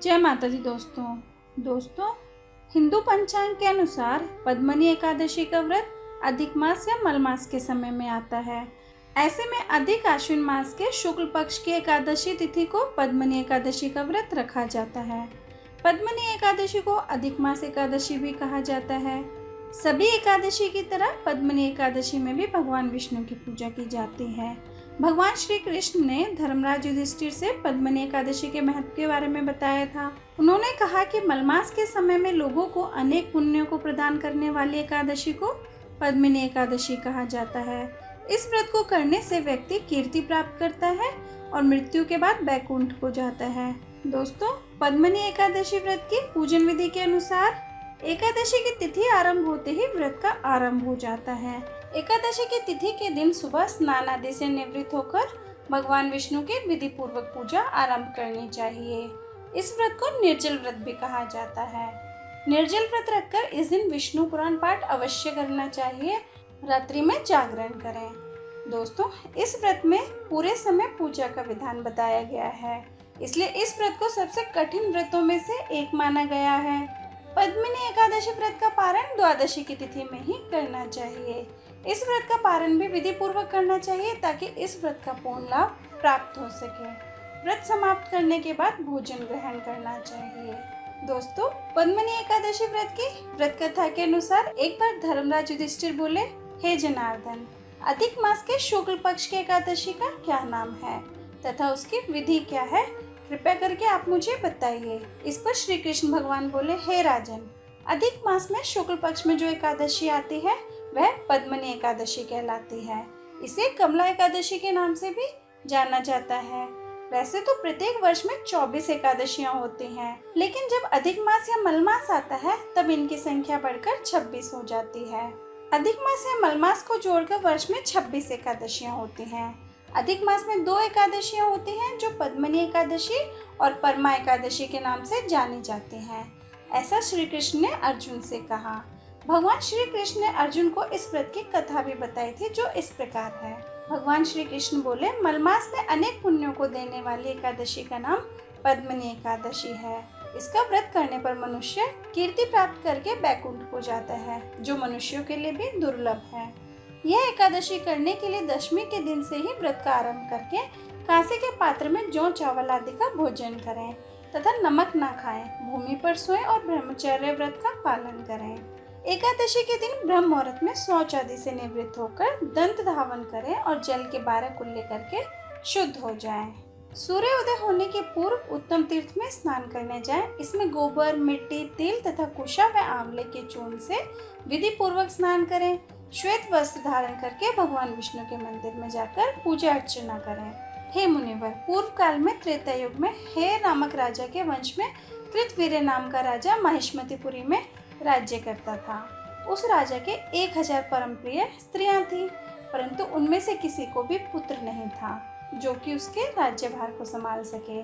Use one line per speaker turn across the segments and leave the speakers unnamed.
जय माता दी दोस्तों हिंदू पंचांग के अनुसार पद्मनी एकादशी का व्रत अधिक मास या मल मास के समय में आता है। ऐसे में अधिक आश्विन मास के शुक्ल पक्ष की एकादशी तिथि को पद्मनी एकादशी का व्रत रखा जाता है। पद्मनी एकादशी को अधिक मास एकादशी भी कहा जाता है। सभी एकादशी की तरह पद्मनी एकादशी में भी भगवान विष्णु की पूजा की जाती है। भगवान श्री कृष्ण ने धर्मराज युधिष्ठिर से पद्मनी एकादशी के महत्व के बारे में बताया था। उन्होंने कहा कि मलमास के समय में लोगों को अनेक पुण्यों को प्रदान करने वाली एकादशी को पद्मिनी एकादशी कहा जाता है। इस व्रत को करने से व्यक्ति कीर्ति प्राप्त करता है और मृत्यु के बाद बैकुंठ को जाता है। दोस्तों, पद्मिनी एकादशी व्रत की पूजन विधि के अनुसार एकादशी की तिथि आरंभ होते ही व्रत का आरंभ हो जाता है। एकादशी की तिथि के दिन सुबह स्नान आदि से निवृत्त होकर भगवान विष्णु की विधि पूर्वक पूजा आरंभ करनी चाहिए। इस व्रत को निर्जल व्रत भी कहा जाता है। निर्जल व्रत रखकर इस दिन विष्णु पुराण पाठ अवश्य करना चाहिए। रात्रि में जागरण करें। दोस्तों, इस व्रत में पूरे समय पूजा का विधान बताया गया है, इसलिए इस व्रत को सबसे कठिन व्रतों में से एक माना गया है। पद्मिनी एकादशी व्रत का पारण द्वादशी की तिथि में ही करना चाहिए। इस व्रत का पारण भी विधि पूर्वक करना चाहिए ताकि इस व्रत का पूर्ण लाभ प्राप्त हो सके। व्रत समाप्त करने के बाद भोजन ग्रहण करना चाहिए। दोस्तों, पद्मिनी एकादशी व्रत की व्रत कथा के अनुसार एक बार धर्मराज युधिष्ठिर बोले, हे जनार्दन, अधिक मास के शुक्ल पक्ष की एकादशी का क्या नाम है तथा उसकी विधि क्या है, कृपया करके आप मुझे बताइए। इस पर श्री कृष्ण भगवान बोले, हे राजन, अधिक मास में शुक्ल पक्ष में जो एकादशी आती है वह पद्मनी एकादशी कहलाती है। इसे कमला एकादशी के नाम से भी जाना जाता है। वैसे तो प्रत्येक वर्ष में 24 एकादशियां होती हैं, लेकिन जब अधिक मास या मल मास आता है तब इनकी संख्या बढ़कर 26 हो जाती है। अधिक मास या मल मास को जोड़कर वर्ष में 26 एकादशियां होती हैं। अधिक मास में 2 एकादशियां होती हैं जो पद्मनी एकादशी और परमा एकादशी के नाम से जानी जाती हैं। ऐसा श्री कृष्ण ने अर्जुन से कहा। भगवान श्री कृष्ण ने अर्जुन को इस व्रत की कथा भी बताई थी, जो इस प्रकार है। भगवान श्री कृष्ण बोले, मलमास में अनेक पुण्यों को देने वाली एकादशी का नाम पद्मनी एकादशी है। इसका व्रत करने पर मनुष्य कीर्ति प्राप्त करके बैकुंठ को जाता है, जो मनुष्यों के लिए भी दुर्लभ है। यह एकादशी करने के लिए दशमी के दिन से ही व्रत का आरंभ करके कांसे के पात्र में जौ चावल आदि का भोजन करें तथा नमक न खाएं, भूमि पर सोएं और ब्रह्मचर्य व्रत का पालन करें। एकादशी के दिन ब्रह्म मुहूर्त में शौच आदि से निवृत्त होकर दंत धावन करें और जल के 12 कुल्ले करके शुद्ध हो जाएं। सूर्य उदय होने के पूर्व उत्तम तीर्थ में स्नान करने जाएं। इसमें गोबर, मिट्टी, तिल तथा कुशा व आंवले के चूर्ण से विधि पूर्वक स्नान करें। श्वेत वस्त्र धारण करके भगवान विष्णु के मंदिर में जाकर पूजा अर्चना करें। हे मुनिवर, पूर्व काल में त्रेता युग में हेर नामक राजा के वंश में कृतवीर्य नाम का राजा महिष्मतिपुरी में राज्य करता था। उस राजा के 1000 परम प्रिय स्त्रियां थीं, परंतु उनमें से किसी को भी पुत्र नहीं था जो कि उसके राज्यभार को संभाल सके।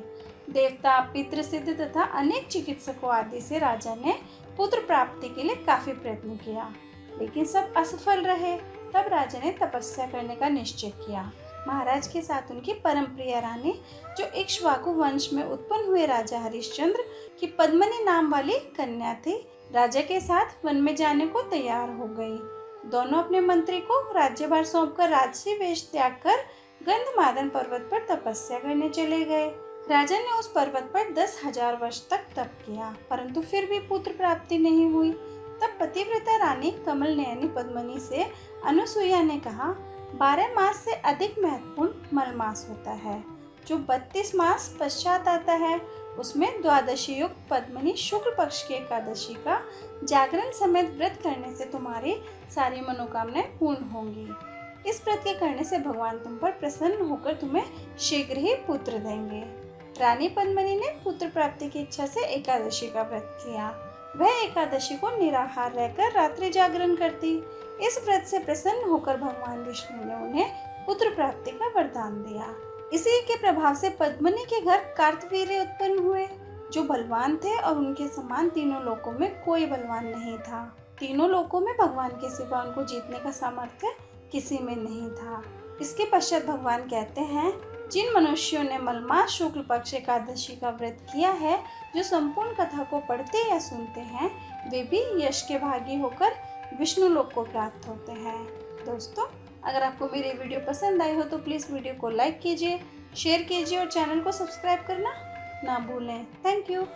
देवता, पितृ सिद्ध तथा अनेक चिकित्सकों आदि से राजा ने पुत्र प्राप्ति के लिए काफी प्रयत्न किया, लेकिन सब असफल रहे। तब राजा ने तपस्या करने का निश्चय किया। महाराज के साथ उनकी परम प्रिय रानी, जो इक्ष्वाकु वंश में उत्पन्न हुए राजा हरिश्चंद्र की पद्मनी नाम वाली कन्या थी, राजा के साथ वन में जाने को तैयार हो गई। दोनों अपने मंत्री को राज्यभार सौंपकर राजसी वेश त्याग कर गंधमादन पर्वत पर तपस्या करने चले गए। राजा ने उस पर्वत पर 10,000 वर्ष तक तप किया, परंतु फिर भी पुत्र प्राप्ति नहीं हुई। तब पतिव्रता रानी कमल नयनी पद्मनी से अनुसुईया ने कहा, 12 मास से अधिक महत्वपूर्ण मल मास होता है, जो 32 मास पश्चात आता है। उसमें द्वादशी युक्त पद्मनी शुक्ल पक्ष की एकादशी का जागरण समेत व्रत करने से तुम्हारी सारी मनोकामनाएं पूर्ण होंगी। इस व्रत के करने से भगवान तुम पर प्रसन्न होकर तुम्हें शीघ्र ही पुत्र देंगे। रानी पद्मनी ने पुत्र प्राप्ति की इच्छा से एकादशी का व्रत किया। वह एकादशी को निराहार रहकर रात्रि जागरण करती। इस व्रत से प्रसन्न होकर भगवान विष्णु ने उन्हें पुत्र प्राप्ति का वरदान दिया। इसी के प्रभाव से पद्मनी के घर कार्तवीर्य उत्पन्न हुए, जो बलवान थे और उनके समान तीनों लोकों में कोई बलवान नहीं था। तीनों लोकों में भगवान के सिवा उनको जीतने का सामर्थ्य किसी में नहीं था। इसके पश्चात भगवान कहते हैं, जिन मनुष्यों ने मलमास शुक्ल पक्ष एकादशी का व्रत किया है जो संपूर्ण कथा को पढ़ते या सुनते हैं वे भी यश के भागी होकर विष्णु लोक को प्राप्त होते हैं। दोस्तों, अगर आपको मेरी वीडियो पसंद आई हो तो प्लीज़ वीडियो को लाइक कीजिए, शेयर कीजिए और चैनल को सब्सक्राइब करना ना भूलें। Thank you.